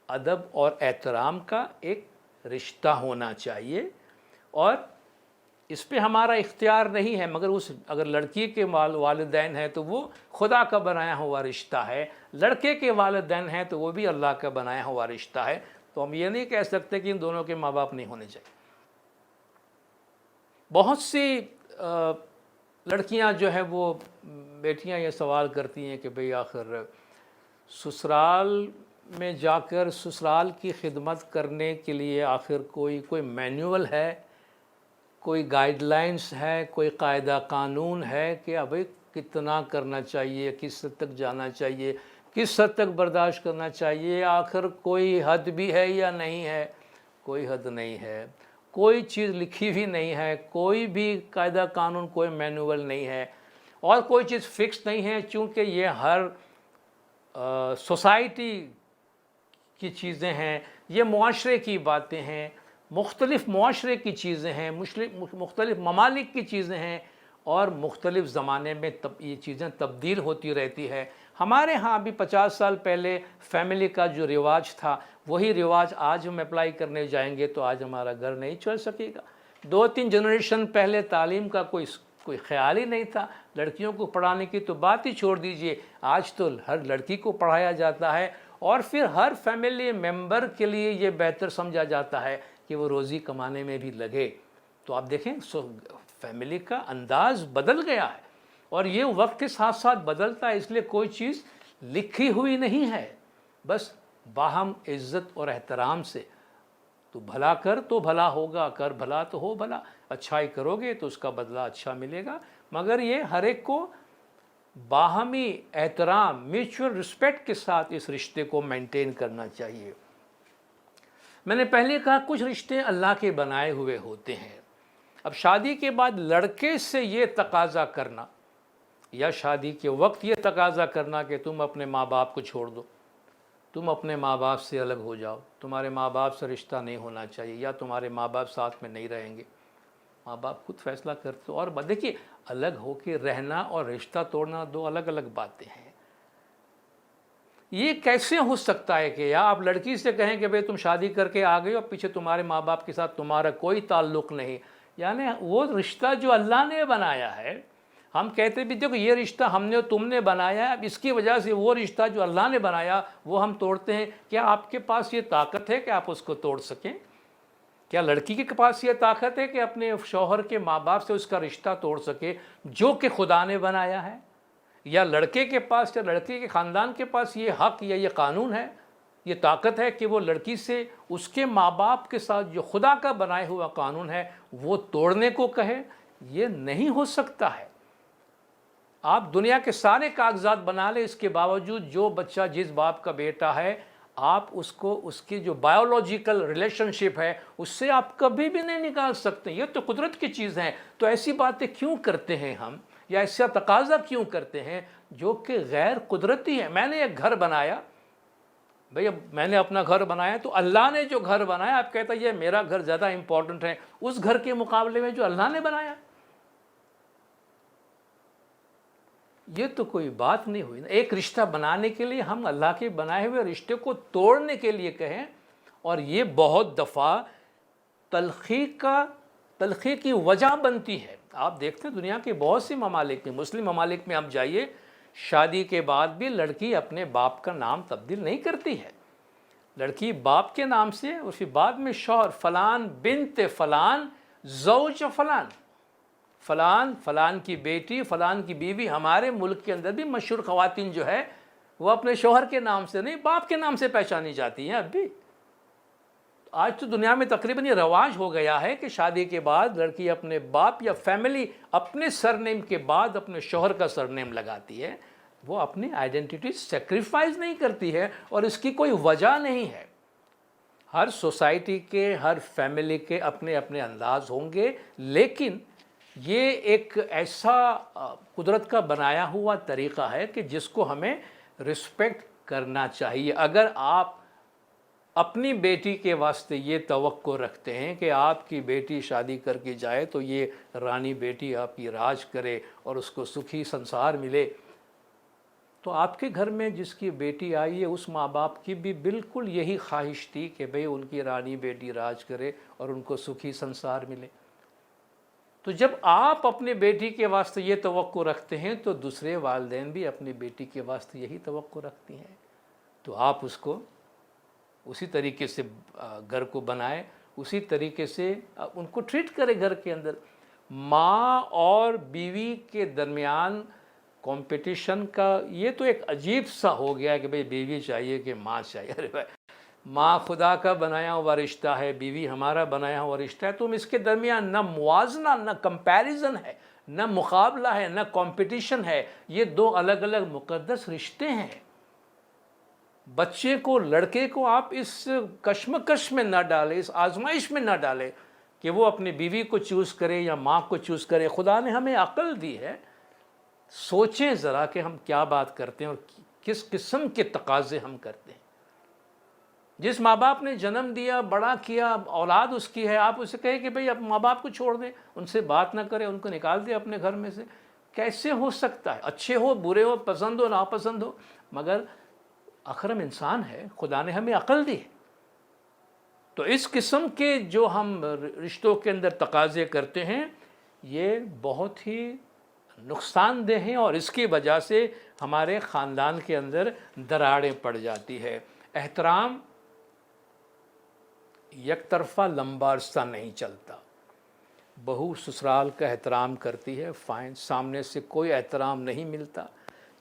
ادب اور احترام کا ایک رشتہ ہونا چاہیے، اور اس پہ ہمارا اختیار نہیں ہے، مگر اگر لڑکی کے والدین ہیں تو وہ خدا کا بنایا ہوا رشتہ ہے، لڑکے کے والدین ہیں تو وہ بھی اللہ کا بنایا ہوا رشتہ ہے۔ تو ہم یہ نہیں کہہ سکتے کہ ان دونوں کے ماں باپ نہیں ہونے چاہیے۔ بہت سی لڑکیاں جو ہیں وہ بیٹیاں یہ سوال کرتی ہیں کہ بھئی آخر سسرال میں جا کر سسرال کی خدمت کرنے کے لیے آخر کوئی مینول ہے، کوئی گائیڈ لائنز ہے، کوئی قاعدہ قانون ہے کہ ابھی کتنا کرنا چاہیے، کس حد تک جانا چاہیے، کس حد تک برداشت کرنا چاہیے، آخر کوئی حد بھی ہے یا نہیں ہے؟ کوئی حد نہیں ہے، کوئی چیز لکھی بھی نہیں ہے، کوئی بھی قاعدہ قانون، کوئی مینول نہیں ہے، اور کوئی چیز فکس نہیں ہے، چونکہ یہ ہر سوسائٹی کی چیزیں ہیں، یہ معاشرے کی باتیں ہیں، مختلف معاشرے کی چیزیں ہیں، مختلف ممالک کی چیزیں ہیں، اور مختلف زمانے میں یہ چیزیں تبدیل ہوتی رہتی ہے۔ ہمارے ہاں بھی 50 سال پہلے فیملی کا جو رواج تھا وہی رواج آج ہم اپلائی کرنے جائیں گے تو آج ہمارا گھر نہیں چل سکے گا۔ 2-3 جنریشن پہلے تعلیم کا کوئی خیال ہی نہیں تھا، لڑکیوں کو پڑھانے کی تو بات ہی چھوڑ دیجئے، آج تو ہر لڑکی کو پڑھایا جاتا ہے، اور پھر ہر فیملی ممبر کے لیے یہ بہتر سمجھا جاتا ہے کہ وہ روزی کمانے میں بھی لگے۔ تو آپ دیکھیں فیملی کا انداز بدل گیا ہے، اور یہ وقت کے ساتھ ساتھ بدلتا ہے، اس لیے کوئی چیز لکھی ہوئی نہیں ہے، بس باہم عزت اور احترام سے تو بھلا کر تو بھلا ہوگا، کر بھلا تو ہو بھلا، اچھائی کرو گے تو اس کا بدلہ اچھا ملے گا، مگر یہ ہر ایک کو باہمی احترام، میوچول رسپیکٹ کے ساتھ اس رشتے کو مینٹین کرنا چاہیے۔ میں نے پہلے کہا کچھ رشتے اللہ کے بنائے ہوئے ہوتے ہیں۔ اب شادی کے بعد لڑکے سے یہ تقاضا کرنا یا شادی کے وقت یہ تقاضا کرنا کہ تم اپنے ماں باپ کو چھوڑ دو، تم اپنے ماں باپ سے الگ ہو جاؤ، تمہارے ماں باپ سے رشتہ نہیں ہونا چاہیے، یا تمہارے ماں باپ ساتھ میں نہیں رہیں گے، ماں باپ خود فیصلہ کرتے۔ اور دیکھیے الگ ہو کے رہنا اور رشتہ توڑنا دو الگ الگ باتیں ہیں۔ یہ کیسے ہو سکتا ہے کہ یا آپ لڑکی سے کہیں کہ بھئی تم شادی کر کے آ گئے اور پیچھے تمہارے ماں باپ کے ساتھ تمہارا کوئی تعلق نہیں، یعنی وہ رشتہ جو اللہ نے بنایا ہے، ہم کہتے بھی دیکھو یہ رشتہ ہم نے تم نے بنایا ہے، اب اس کی وجہ سے وہ رشتہ جو اللہ نے بنایا وہ ہم توڑتے ہیں۔ کیا آپ کے پاس یہ طاقت ہے کہ آپ اس کو توڑ سکیں؟ کیا لڑکی کے پاس یہ طاقت ہے کہ اپنے شوہر کے ماں باپ سے اس کا رشتہ توڑ سکے جو کہ خدا نے بنایا ہے؟ یا لڑکے کے پاس یا لڑکی کے خاندان کے پاس یہ حق یا یہ قانون ہے، یہ طاقت ہے کہ وہ لڑکی سے اس کے ماں باپ کے ساتھ جو خدا کا بنایا ہوا قانون ہے وہ توڑنے کو کہے؟ یہ نہیں ہو سکتا ہے۔ آپ دنیا کے سارے کاغذات بنا لیں، اس کے باوجود جو بچہ جس باپ کا بیٹا ہے، آپ اس کو اس کی جو بایولوجیکل ریلیشن شپ ہے اس سے آپ کبھی بھی نہیں نکال سکتے۔ یہ تو قدرت کی چیز ہیں، تو ایسی باتیں کیوں کرتے ہیں ہم، یا ایسا تقاضا کیوں کرتے ہیں جو کہ غیر قدرتی ہے؟ میں نے ایک گھر بنایا، بھئی اب میں نے اپنا گھر بنایا تو اللہ نے جو گھر بنایا، آپ کہتا ہے یہ میرا گھر زیادہ امپورٹنٹ ہے اس گھر کے مقابلے میں جو اللہ نے بنایا۔ یہ تو کوئی بات نہیں ہوئی نا. ایک رشتہ بنانے کے لیے ہم اللہ کے بنائے ہوئے رشتے کو توڑنے کے لیے کہیں, اور یہ بہت دفعہ تلخی کی وجہ بنتی ہے. آپ دیکھتے ہیں دنیا کے بہت سی ممالک میں, مسلم ممالک میں آپ جائیے, شادی کے بعد بھی لڑکی اپنے باپ کا نام تبدیل نہیں کرتی ہے. لڑکی باپ کے نام سے, اور پھر بعد میں شوہر فلان بنت فلان زوج فلان, فلان کی بیٹی, فلان کی بیوی. ہمارے ملک کے اندر بھی مشہور خواتین جو ہے وہ اپنے شوہر کے نام سے نہیں, باپ کے نام سے پہچانی جاتی ہیں اب بھی. آج تو دنیا میں تقریباً یہ رواج ہو گیا ہے کہ شادی کے بعد لڑکی اپنے باپ یا فیملی اپنے سرنیم کے بعد اپنے شوہر کا سرنیم لگاتی ہے. وہ اپنی آئیڈینٹی سیکریفائز نہیں کرتی ہے, اور اس کی کوئی وجہ نہیں ہے. ہر سوسائٹی کے, ہر فیملی کے اپنے اپنے انداز ہوں گے, لیکن یہ ایک ایسا قدرت کا بنایا ہوا طریقہ ہے کہ جس کو ہمیں رسپیکٹ کرنا چاہیے. اگر آپ اپنی بیٹی کے واسطے یہ توقع رکھتے ہیں کہ آپ کی بیٹی شادی کر کے جائے تو یہ رانی بیٹی آپ کی راج کرے اور اس کو سکھی سنسار ملے, تو آپ کے گھر میں جس کی بیٹی آئی ہے اس ماں باپ کی بھی بالکل یہی خواہش تھی کہ بھئی ان کی رانی بیٹی راج کرے اور ان کو سکھی سنسار ملے. تو جب آپ اپنے بیٹی کے واسطے یہ توقع رکھتے ہیں تو دوسرے والدین بھی اپنی بیٹی کے واسطے یہی توقع رکھتی ہیں. تو آپ اس کو اسی طریقے سے گھر کو بنائے, اسی طریقے سے ان کو ٹریٹ کرے گھر کے اندر. ماں اور بیوی کے درمیان کمپٹیشن کا یہ تو ایک عجیب سا ہو گیا ہے کہ بھئی بیوی چاہیے کہ ماں چاہیے. ارے بھائی, ماں خدا کا بنایا ہوا رشتہ ہے, بیوی ہمارا بنایا ہوا رشتہ ہے. تم اس کے درمیان نہ موازنہ, نہ کمپیریزن ہے, نہ مقابلہ ہے, نہ کمپٹیشن ہے. یہ دو الگ الگ مقدس رشتے ہیں. بچے کو, لڑکے کو آپ اس کشمکش میں نہ ڈالیں, اس آزمائش میں نہ ڈالیں کہ وہ اپنی بیوی کو چوز کرے یا ماں کو چوز کرے. خدا نے ہمیں عقل دی ہے, سوچیں ذرا کہ ہم کیا بات کرتے ہیں اور کس قسم کے تقاضے ہم کرتے ہیں. جس ماں باپ نے جنم دیا, بڑا کیا, اولاد اس کی ہے, آپ اسے کہیں کہ بھئی اب ماں باپ کو چھوڑ دیں, ان سے بات نہ کریں, ان کو نکال دیں اپنے گھر میں سے. کیسے ہو سکتا ہے؟ اچھے ہو, برے ہو, پسند ہو, ناپسند ہو, مگر اکرم انسان ہے, خدا نے ہمیں عقل دی ہے. تو اس قسم کے جو ہم رشتوں کے اندر تقاضے کرتے ہیں یہ بہت ہی نقصان دہ ہیں, اور اس کی وجہ سے ہمارے خاندان کے اندر دراڑیں پڑ جاتی ہے. احترام یک طرفہ لمبا عرصہ نہیں چلتا. بہو سسرال کا احترام کرتی ہے, فائن, سامنے سے کوئی احترام نہیں ملتا.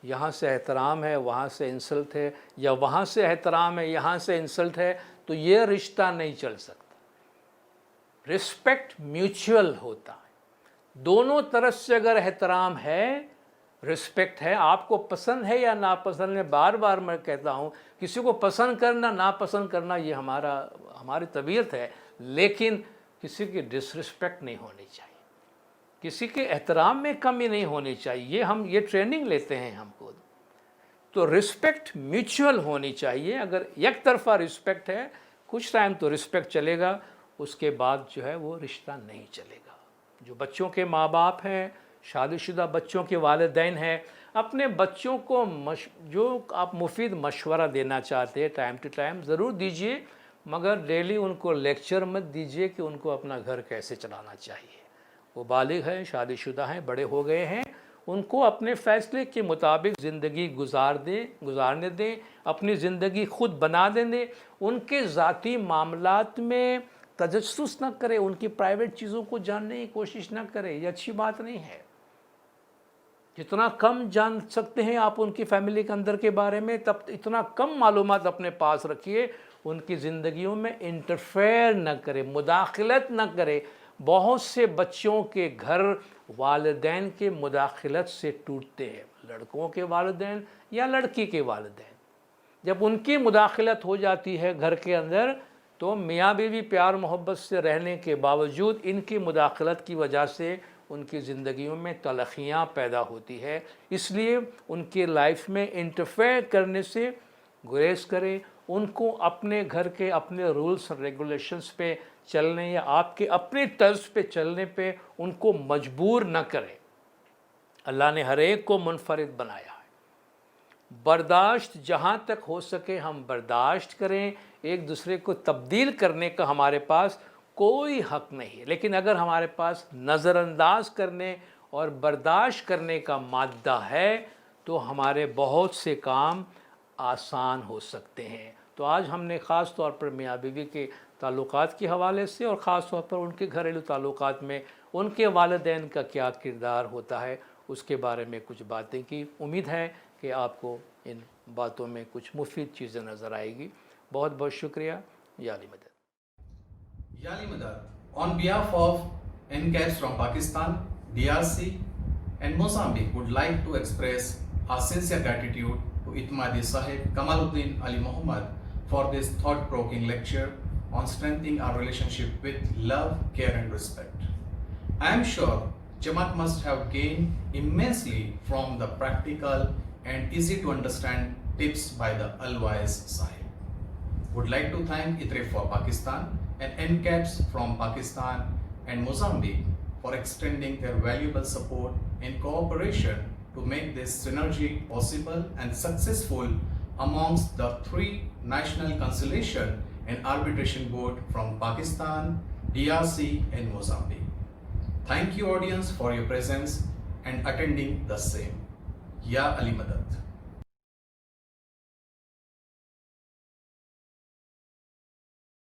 یہاں سے احترام ہے, وہاں سے انسلٹ ہے, یا وہاں سے احترام ہے, یہاں سے انسلٹ ہے, تو یہ رشتہ نہیں چل سکتا. رسپیکٹ میوچول ہوتا ہے, دونوں طرف سے اگر احترام ہے, رسپیکٹ ہے. آپ کو پسند ہے یا ناپسند ہے, بار بار میں کہتا ہوں, کسی کو پسند کرنا ناپسند کرنا یہ ہماری طبیعت ہے, لیکن کسی کی ڈس رسپیکٹ نہیں ہونی چاہیے, کسی کے احترام میں کمی نہیں ہونی چاہیے. ہم یہ ٹریننگ لیتے ہیں ہم کو. تو رسپیکٹ میوچول ہونی چاہیے. اگر یک طرفہ رسپیکٹ ہے, کچھ ٹائم تو رسپیکٹ چلے گا, اس کے بعد جو ہے وہ رشتہ نہیں چلے گا. جو بچوں کے ماں باپ ہیں, شادی شدہ بچوں کے والدین ہیں, اپنے بچوں کو جو آپ مفید مشورہ دینا چاہتے ہیں ٹائم ٹو ٹائم ضرور دیجئے, مگر ڈیلی ان کو لیکچر مت دیجئے کہ ان کو اپنا گھر کیسے چلانا چاہیے. وہ بالغ ہیں, شادی شدہ ہیں, بڑے ہو گئے ہیں, ان کو اپنے فیصلے کے مطابق زندگی گزارنے دیں, اپنی زندگی خود بنا دیں. ان کے ذاتی معاملات میں تجسس نہ کرے, ان کی پرائیویٹ چیزوں کو جاننے کی کوشش نہ کرے, یہ اچھی بات نہیں ہے. جتنا کم جان سکتے ہیں آپ ان کی فیملی کے اندر کے بارے میں, تب اتنا کم معلومات اپنے پاس رکھیے. ان کی زندگیوں میں انٹرفیئر نہ کرے, مداخلت نہ کرے. بہت سے بچوں کے گھر والدین کے مداخلت سے ٹوٹتے ہیں, لڑکوں کے والدین یا لڑکی کے والدین. جب ان کی مداخلت ہو جاتی ہے گھر کے اندر, تو میاں بیوی پیار محبت سے رہنے کے باوجود ان کی مداخلت کی وجہ سے ان کی زندگیوں میں تلخیاں پیدا ہوتی ہے. اس لیے ان کے لائف میں انٹرفیئر کرنے سے گریز کرے. ان کو اپنے گھر کے اپنے رولز اور ریگولیشنز پہ چلنے یا آپ کے اپنے طرز پہ چلنے پہ ان کو مجبور نہ کرے. اللہ نے ہر ایک کو منفرد بنایا ہے۔ برداشت جہاں تک ہو سکے ہم برداشت کریں، ایک دوسرے کو تبدیل کرنے کا ہمارے پاس کوئی حق نہیں ہے، لیکن اگر ہمارے پاس نظر انداز کرنے اور برداشت کرنے کا مادہ ہے تو ہمارے بہت سے کام آسان ہو سکتے ہیں۔ تو آج ہم نے خاص طور پر میاں بیوی کے تعلقات کے حوالے سے اور خاص طور پر ان کے گھریلو تعلقات میں ان کے والدین کا کیا کردار ہوتا ہے اس کے بارے میں کچھ باتیں کی۔ امید ہے کہ آپ کو ان باتوں میں کچھ مفید چیزیں نظر آئے گی۔ بہت بہت شکریہ۔ یا علی مدد۔ Yali Madad, on behalf of NCAPS from Pakistan, DRC and Mozambique would like to express our sincere gratitude to Itmadi Sahib Kamaluddin Ali Muhammad for this thought-provoking lecture on strengthening our relationship with love, care and respect. I am sure Jamaat must have gained immensely from the practical and easy to understand tips by the Al-Wais Sahib. Would like to thank ITRE for Pakistan and NCAPS from Pakistan and Mozambique for extending their valuable support in cooperation to make this synergy possible and successful amongst the 3 National Conciliation and Arbitration Board from Pakistan, DRC and Mozambique. Thank you audience for your presence and attending the same. Ya Ali Madad.